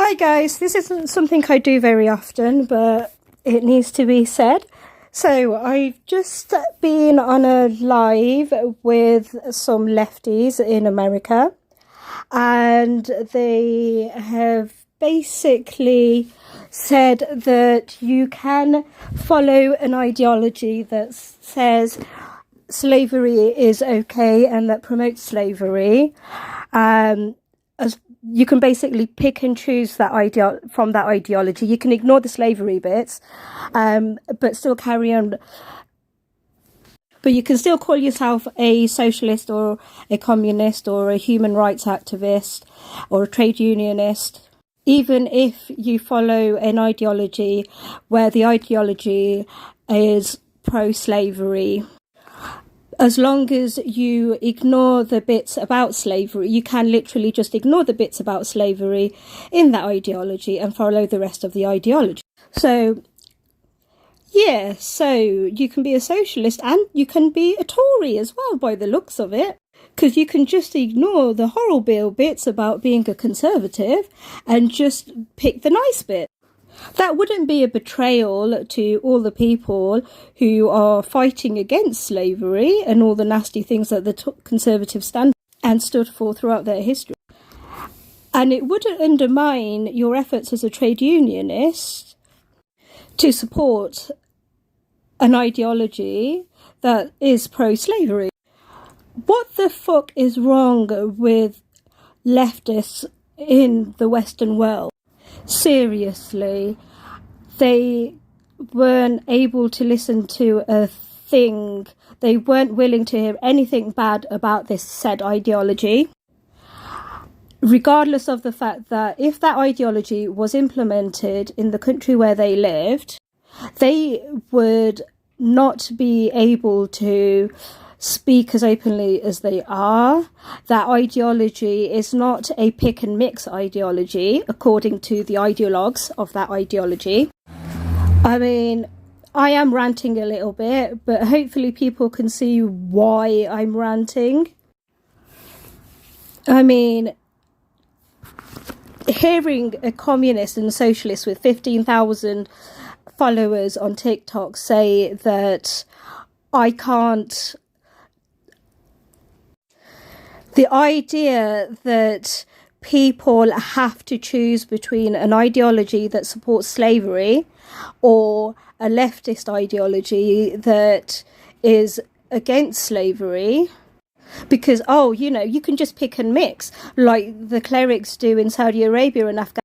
Hi guys, this isn't something I do very often, but it needs to be said. So I've just been on a live with some lefties in America, and they have basically said that you can follow an ideology that says slavery is okay and that promotes slavery, as you can basically pick and choose that from that ideology. You can ignore the slavery bits, but still carry on. But you can still call yourself a socialist or a communist or a human rights activist or a trade unionist, even if you follow an ideology where the ideology is pro-slavery. As long as you ignore the bits about slavery, you can literally just ignore the bits about slavery in that ideology and follow the rest of the ideology. So, yeah, so you can be a socialist and you can be a Tory as well, by the looks of it. Because you can just ignore the horrible bits about being a conservative and just pick the nice bit. That wouldn't be a betrayal to all the people who are fighting against slavery and all the nasty things that the Conservatives stand and stood for throughout their history. And it wouldn't undermine your efforts as a trade unionist to support an ideology that is pro-slavery. What the fuck is wrong with leftists in the Western world? Seriously, they weren't able to listen to a thing. They weren't willing to hear anything bad about this said ideology, regardless of the fact that if that ideology was implemented in the country where they lived, they would not be able to speak as openly as they are. That ideology is not a pick and mix ideology, according to the ideologues of that ideology. I mean, I am ranting a little bit, but hopefully people can see why I'm ranting. I mean, hearing a communist and a socialist with 15,000 followers on TikTok say that I can't... The idea that people have to choose between an ideology that supports slavery or a leftist ideology that is against slavery, because, you can just pick and mix like the clerics do in Saudi Arabia and Afghanistan.